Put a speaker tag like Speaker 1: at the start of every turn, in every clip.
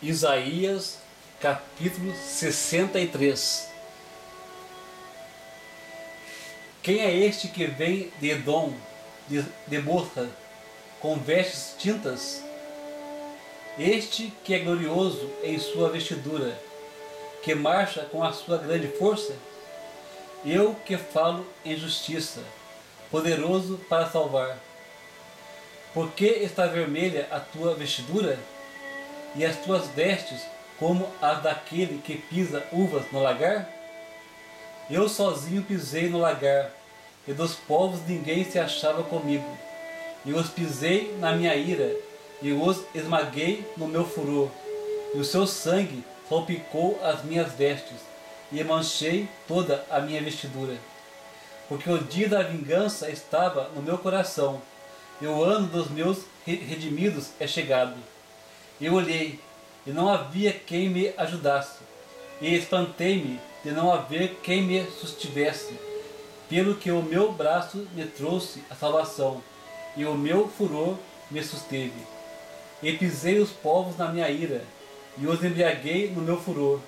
Speaker 1: Isaías, capítulo 63. Quem é este que vem de Edom, de Bosra, com vestes tintas? Este que é glorioso em sua vestidura, que marcha com a sua grande força? Eu que falo em justiça, poderoso para salvar. Por que está vermelha a tua vestidura? E as tuas vestes como as daquele que pisa uvas no lagar? Eu sozinho pisei no lagar, e dos povos ninguém se achava comigo. E os pisei na minha ira, e os esmaguei no meu furor. E o seu sangue salpicou as minhas vestes, e manchei toda a minha vestidura. Porque o dia da vingança estava no meu coração, e o ano dos meus redimidos é chegado. Eu olhei, e não havia quem me ajudasse, e espantei-me de não haver quem me sustivesse, pelo que o meu braço me trouxe a salvação, e o meu furor me susteve. E pisei os povos na minha ira, e os embriaguei no meu furor,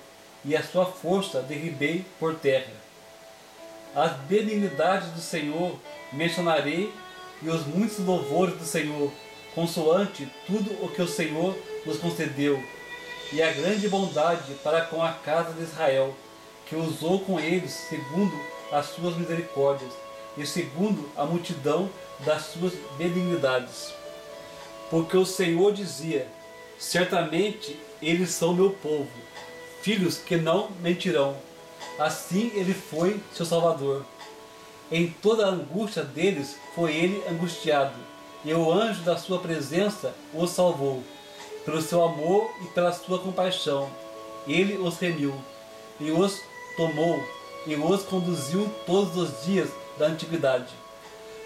Speaker 1: e a sua força derribei por terra. As benignidades do Senhor mencionarei, e os muitos louvores do Senhor, consoante tudo o que o Senhor nos concedeu, e a grande bondade para com a casa de Israel, que usou com eles segundo as suas misericórdias, e segundo a multidão das suas benignidades. Porque o Senhor dizia: certamente eles são meu povo, filhos que não mentirão. Assim ele foi seu Salvador. Em toda a angústia deles foi ele angustiado, e o anjo da sua presença os salvou. Pelo seu amor e pela sua compaixão, ele os remiu, e os tomou, e os conduziu todos os dias da antiguidade.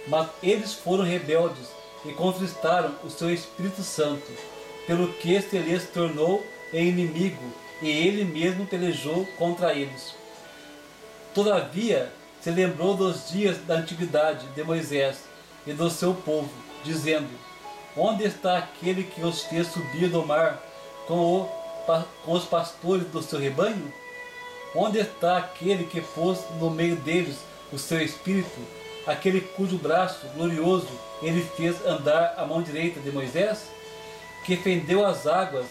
Speaker 1: Mas eles foram rebeldes, e contristaram o seu Espírito Santo, pelo que se lhes tornou inimigo, e ele mesmo pelejou contra eles. Todavia se lembrou dos dias da antiguidade de Moisés e do seu povo, dizendo: onde está aquele que os fez subir do mar com os pastores do seu rebanho? Onde está aquele que pôs no meio deles o seu espírito, aquele cujo braço glorioso ele fez andar à mão direita de Moisés, que fendeu as águas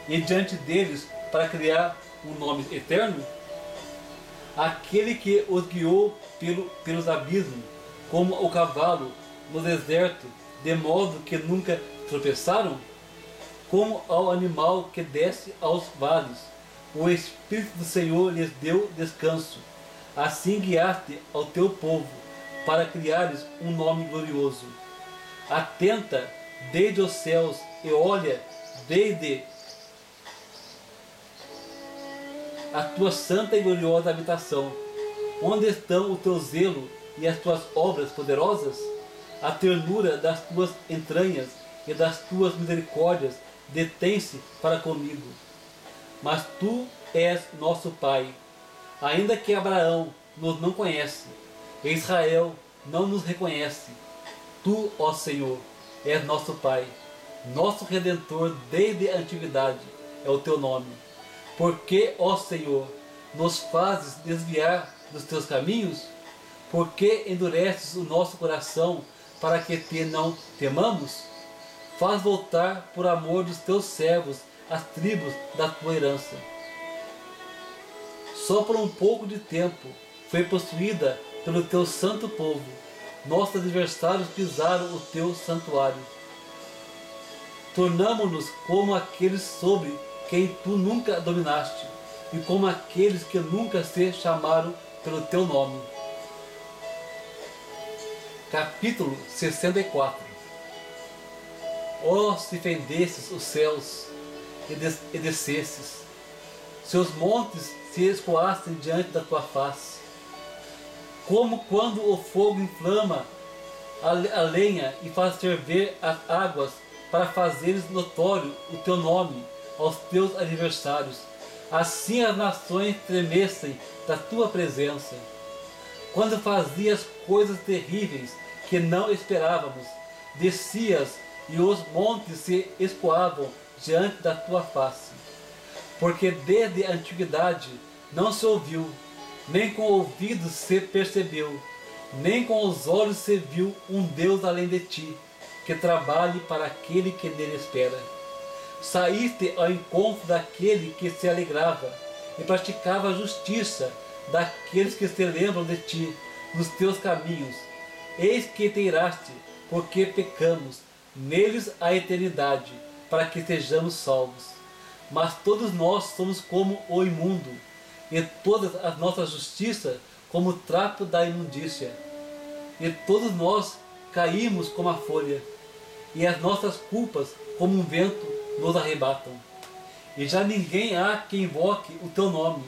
Speaker 1: e diante deles para criar um nome eterno? Aquele que os guiou pelos abismos, como o cavalo no deserto, de modo que nunca tropeçaram? Como ao animal que desce aos vales, o Espírito do Senhor lhes deu descanso. Assim guiaste ao teu povo, para criares um nome glorioso. Atenta desde os céus e olha desde a tua santa e gloriosa habitação. Onde estão o teu zelo e as tuas obras poderosas? A ternura das tuas entranhas e das tuas misericórdias detém-se para comigo. Mas tu és nosso Pai, ainda que Abraão nos não conhece, e Israel não nos reconhece. Tu, ó Senhor, és nosso Pai, nosso Redentor desde a antiguidade é o teu nome. Porque, ó Senhor, nos fazes desviar dos teus caminhos? Porque endureces o nosso coração para que te não temamos? Faz voltar por amor dos teus servos as tribos da tua herança. Só por um pouco de tempo foi possuída pelo teu santo povo. Nossos adversários pisaram o teu santuário. Tornamo-nos como aqueles sobre quem tu nunca dominaste, e como aqueles que nunca se chamaram pelo teu nome. Capítulo 64. Ó, se fendesses os céus e descesses, se os montes se escoassem diante da tua face, como quando o fogo inflama a lenha e faz ferver as águas para fazeres notório o teu nome aos teus adversários, assim as nações tremessem da tua presença. Quando fazias coisas terríveis que não esperávamos, descias e os montes se escoavam diante da tua face. Porque desde a antiguidade não se ouviu, nem com ouvidos se percebeu, nem com os olhos se viu um Deus além de ti, que trabalhe para aquele que nele espera. Saíste ao encontro daquele que se alegrava e praticava a justiça daqueles que se lembram de ti nos teus caminhos. Eis que te iraste, porque pecamos, neles a eternidade, para que sejamos salvos. Mas todos nós somos como o imundo, e todas as nossas justiças como o trapo da imundícia. E todos nós caímos como a folha, e as nossas culpas como um vento nos arrebatam. E já ninguém há que invoque o teu nome,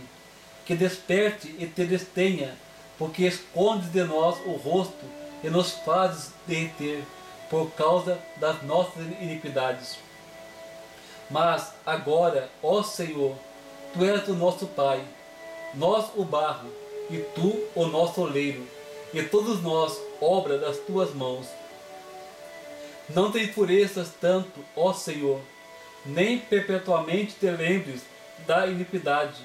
Speaker 1: que desperte e te destenha, porque escondes de nós o rosto e nos fazes derreter por causa das nossas iniquidades. Mas agora, ó Senhor, tu és o nosso Pai, nós o barro, e tu o nosso oleiro, e todos nós obra das tuas mãos. Não te enfureças tanto, ó Senhor, nem perpetuamente te lembres da iniquidade.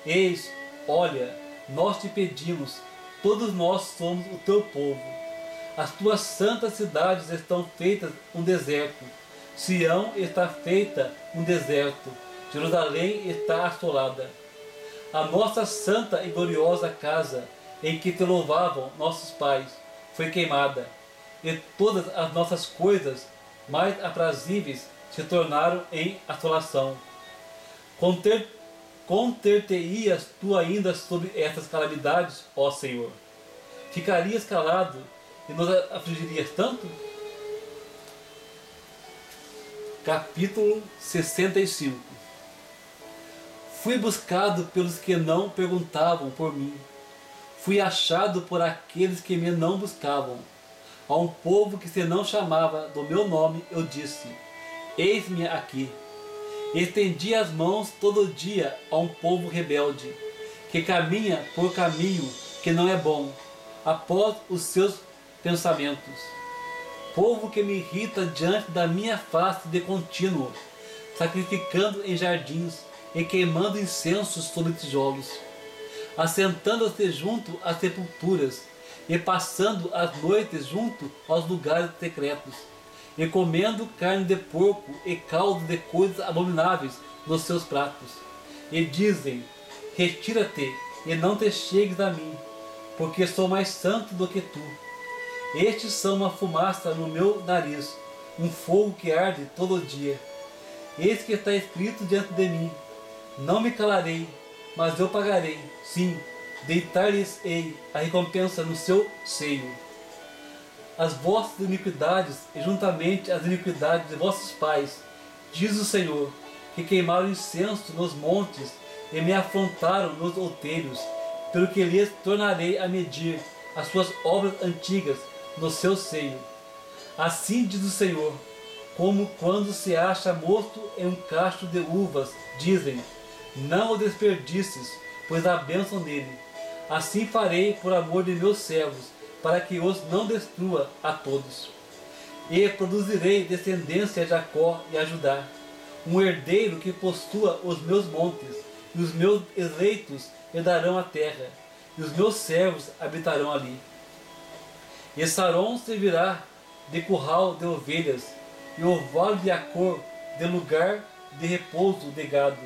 Speaker 1: Eis, olha, nós te pedimos, todos nós somos o teu povo. As tuas santas cidades estão feitas um deserto. Sião está feita um deserto. Jerusalém está assolada. A nossa santa e gloriosa casa, em que te louvavam nossos pais, foi queimada, e todas as nossas coisas mais aprazíveis se tornaram em assolação. Conter-te-ias tu ainda sobre estas calamidades, ó Senhor? Ficarias calado e nos afligirias tanto? Capítulo 65. Fui buscado pelos que não perguntavam por mim. Fui achado por aqueles que me não buscavam. A um povo que se não chamava do meu nome, eu disse: eis-me aqui. Estendi as mãos todo dia a um povo rebelde, que caminha por caminho que não é bom, após os seus pensamentos. Povo que me irrita diante da minha face de contínuo, sacrificando em jardins e queimando incensos sobre tijolos, assentando-se junto às sepulturas e passando as noites junto aos lugares secretos, e comendo carne de porco e caldo de coisas abomináveis nos seus pratos. E dizem: retira-te e não te chegues a mim, porque sou mais santo do que tu. Estes são uma fumaça no meu nariz, um fogo que arde todo dia. Eis que está escrito diante de mim: não me calarei, mas eu pagarei, sim, deitar-lhes-ei a recompensa no seu seio. As vossas iniquidades e juntamente as iniquidades de vossos pais, diz o Senhor, que queimaram incenso nos montes e me afrontaram nos outeiros, pelo que lhes tornarei a medir as suas obras antigas no seu seio. Assim diz o Senhor: como quando se acha morto em um cacho de uvas, dizem: não o desperdices, pois há bênção nele. Assim farei por amor de meus servos, para que os não destrua a todos. E produzirei descendência a Jacó e a Judá, um herdeiro que possua os meus montes, e os meus eleitos herdarão a terra, e os meus servos habitarão ali. E Saron servirá de curral de ovelhas, e o vale de Acor de lugar de repouso de gado,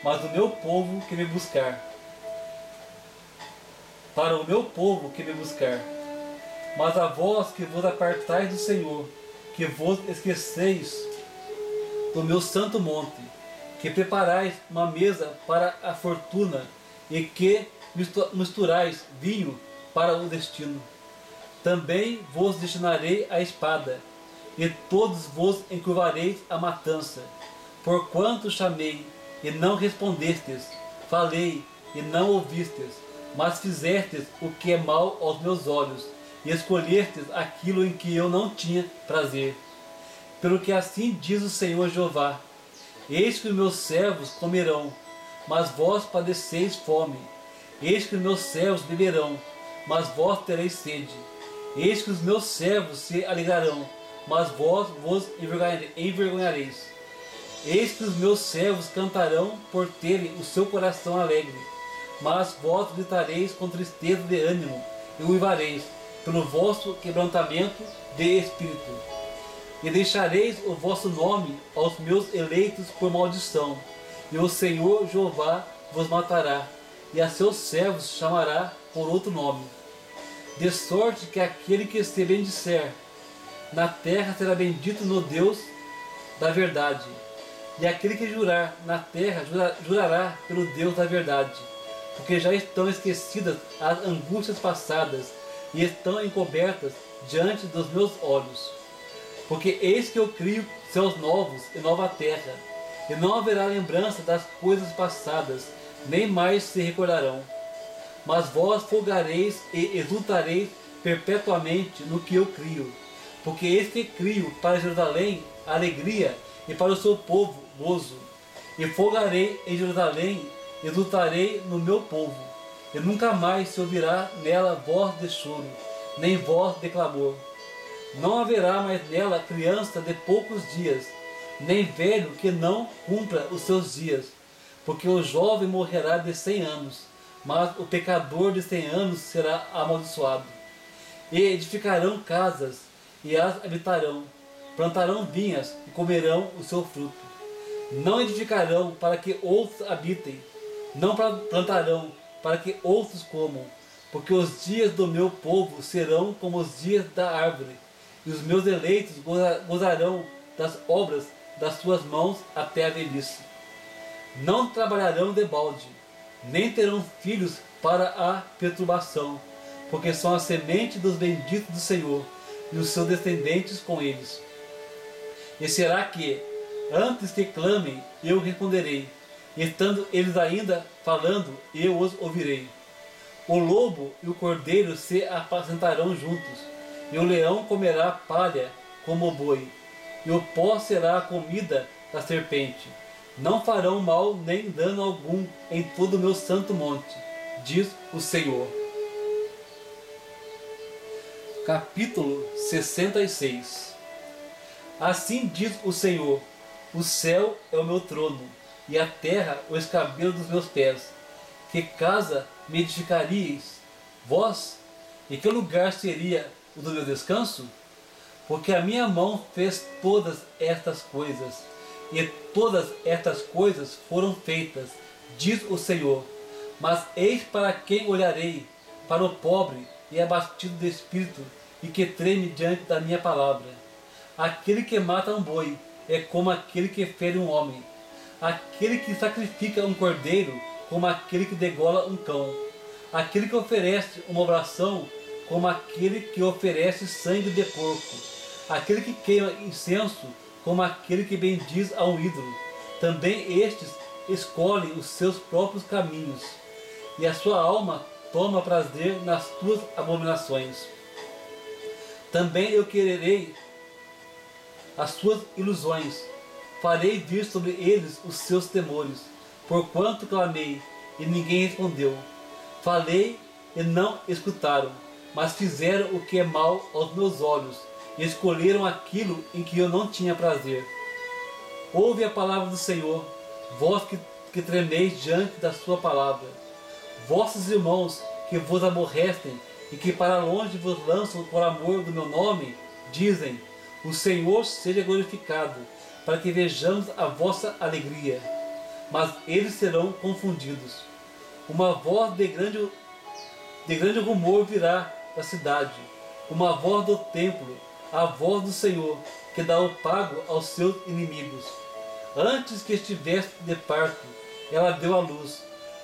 Speaker 1: mas o meu povo que me buscar. Para o meu povo que me buscar. Mas a vós que vos apartais do Senhor, que vos esqueceis do meu santo monte, que preparais uma mesa para a fortuna, e que misturais vinho para o destino. Também vos destinarei a espada, e todos vos encurvareis a matança. Porquanto chamei, e não respondestes, falei, e não ouvistes, mas fizestes o que é mal aos meus olhos, e escolhestes aquilo em que eu não tinha prazer. Pelo que assim diz o Senhor Jeová: eis que os meus servos comerão, mas vós padeceis fome. Eis que os meus servos beberão, mas vós tereis sede. Eis que os meus servos se alegrarão, mas vós vos envergonhareis. Eis que os meus servos cantarão por terem o seu coração alegre, mas vós gritareis com tristeza de ânimo e uivareis pelo vosso quebrantamento de espírito. E deixareis o vosso nome aos meus eleitos por maldição, e o Senhor Jeová vos matará, e a seus servos chamará por outro nome. De sorte que aquele que se bendisser na terra será bendito no Deus da verdade, e aquele que jurar na terra jurará pelo Deus da verdade, porque já estão esquecidas as angústias passadas e estão encobertas diante dos meus olhos. Porque eis que eu crio céus novos e nova terra, e não haverá lembrança das coisas passadas, nem mais se recordarão. Mas vós folgareis e exultareis perpetuamente no que eu crio, porque eis que crio para Jerusalém alegria e para o seu povo gozo. E folgarei em Jerusalém, exultarei no meu povo, e nunca mais se ouvirá nela voz de choro, nem voz de clamor. Não haverá mais nela criança de poucos dias, nem velho que não cumpra os seus dias, porque o jovem morrerá de 100 anos, mas o pecador de 100 anos será amaldiçoado. E edificarão casas, e as habitarão, plantarão vinhas, e comerão o seu fruto. Não edificarão para que outros habitem, não plantarão para que outros comam, porque os dias do meu povo serão como os dias da árvore, e os meus eleitos gozarão das obras das suas mãos até a velhice. Não trabalharão de balde, nem terão filhos para a perturbação, porque são a semente dos benditos do Senhor, e os seus descendentes com eles. E será que, antes que clamem, eu responderei, e estando eles ainda falando, eu os ouvirei. O lobo e o cordeiro se apacentarão juntos, e o leão comerá palha como o boi, e o pó será a comida da serpente. Não farão mal nem dano algum em todo o meu santo monte, diz o Senhor. Capítulo 66. Assim diz o Senhor: o céu é o meu trono, e a terra o escabelo dos meus pés. Que casa me edificaríeis, vós? E que lugar seria o do meu descanso? Porque a minha mão fez todas estas coisas, e todas estas coisas foram feitas, diz o Senhor. Mas eis para quem olharei: para o pobre e abatido de espírito, e que treme diante da minha palavra. Aquele que mata um boi é como aquele que fere um homem, aquele que sacrifica um cordeiro como aquele que degola um cão, aquele que oferece uma oração como aquele que oferece sangue de porco, aquele que queima incenso como aquele que bendiz a um ídolo. Também estes escolhem os seus próprios caminhos, e a sua alma toma prazer nas tuas abominações. Também eu quererei as suas ilusões, farei vir sobre eles os seus temores, porquanto clamei, e ninguém respondeu. Falei, e não escutaram, mas fizeram o que é mal aos meus olhos, e escolheram aquilo em que eu não tinha prazer. Ouve a palavra do Senhor, vós que tremeis diante da sua palavra. Vossos irmãos que vos aborrecem e que para longe vos lançam por amor do meu nome, dizem: o Senhor seja glorificado, para que vejamos a vossa alegria. Mas eles serão confundidos. Uma voz de grande rumor virá da cidade, uma voz do templo, a voz do Senhor, que dá o pago aos seus inimigos. Antes que estivesse de parto, ela deu à luz.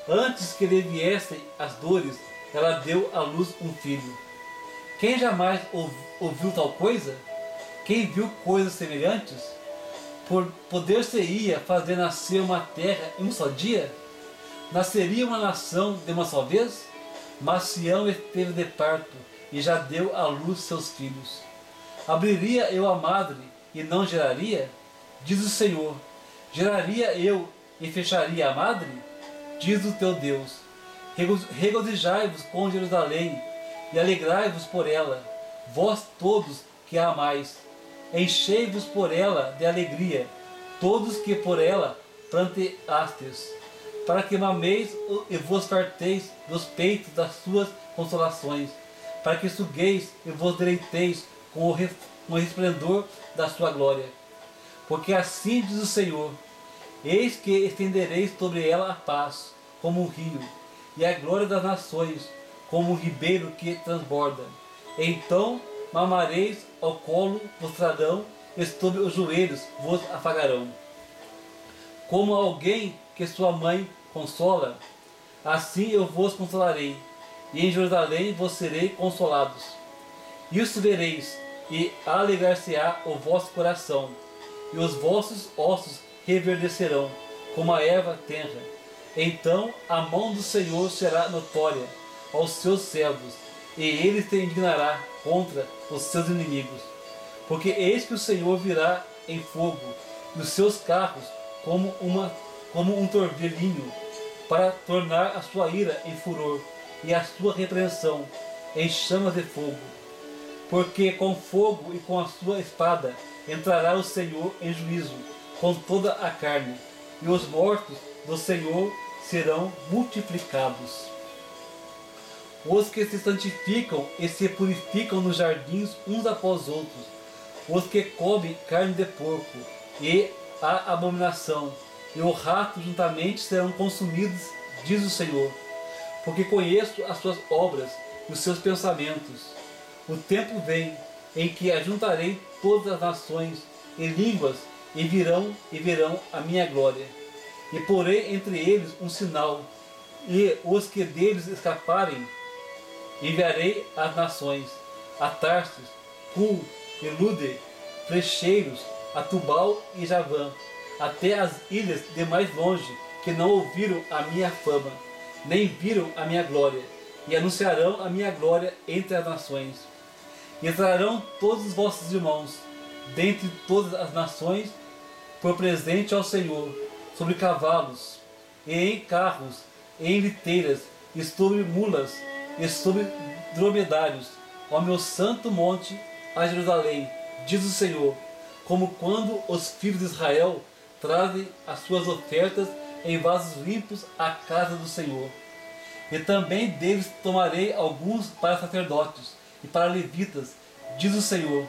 Speaker 1: Antes que lhe viessem as dores, ela deu à luz um filho. Quem jamais ouviu tal coisa? Quem viu coisas semelhantes? Poder-se-ia fazer nascer uma terra em um só dia? Nasceria uma nação de uma só vez? Mas Sião esteve de parto e já deu à luz seus filhos. Abriria eu a madre e não geraria? Diz o Senhor. Geraria eu e fecharia a madre? Diz o teu Deus. Regozijai-vos com Jerusalém e alegrai-vos por ela, vós todos que a amais. Enchei-vos por ela de alegria, todos que por ela planteastes, para que mameis e vos farteis dos peitos das suas consolações, para que sugueis e vos deleiteis com o resplendor da sua glória. Porque assim diz o Senhor: eis que estendereis sobre ela a paz, como um rio, e a glória das nações, como um ribeiro que transborda. Então mamareis ao colo, vos trarão, e sobre os joelhos vos afagarão. Como alguém que sua mãe consola, assim eu vos consolarei, e em Jerusalém vos serei consolados. Isso vereis, e alegrar-se-á o vosso coração, e os vossos ossos reverdecerão, como a erva tenra. Então a mão do Senhor será notória aos seus servos, e ele se indignará contra os seus inimigos. Porque eis que o Senhor virá em fogo, e os seus carros como um torvelinho, para tornar a sua ira em furor, e a sua repreensão em chamas de fogo. Porque com fogo e com a sua espada entrará o Senhor em juízo com toda a carne, e os mortos do Senhor serão multiplicados. Os que se santificam e se purificam nos jardins uns após outros, os que comem carne de porco e a abominação, e o rato juntamente serão consumidos, diz o Senhor, porque conheço as suas obras e os seus pensamentos. O tempo vem em que ajuntarei todas as nações e línguas e verão a minha glória. E porei entre eles um sinal, e os que deles escaparem enviarei às nações, a Tarsis, Cul e Lude, flecheiros, a Tubal e Javã, até as ilhas de mais longe, que não ouviram a minha fama, nem viram a minha glória, e anunciarão a minha glória entre as nações. E trarão todos os vossos irmãos, dentre todas as nações, por presente ao Senhor, sobre cavalos, e em carros, e em liteiras, e sobre mulas, e sobre dromedários, ao meu santo monte, a Jerusalém, diz o Senhor, como quando os filhos de Israel trazem as suas ofertas em vasos limpos à casa do Senhor. E também deles tomarei alguns para sacerdotes e para levitas, diz o Senhor,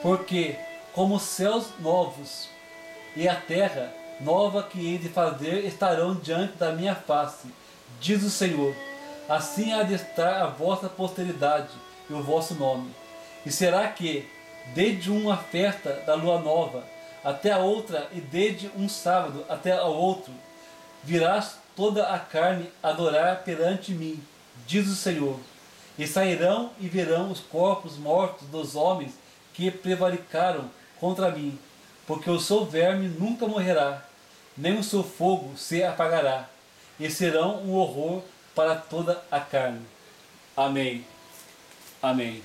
Speaker 1: porque como os céus novos e a terra nova que hei de fazer estarão diante da minha face, diz o Senhor, assim há de estar a vossa posteridade e o vosso nome. E será que, desde uma festa da lua nova até a outra, e desde um sábado até a outro, virás toda a carne adorar perante mim, diz o Senhor. E sairão e verão os corpos mortos dos homens que prevaricaram contra mim, porque o seu verme nunca morrerá, nem o seu fogo se apagará, e serão um horror para toda a carne. Amém. Amém.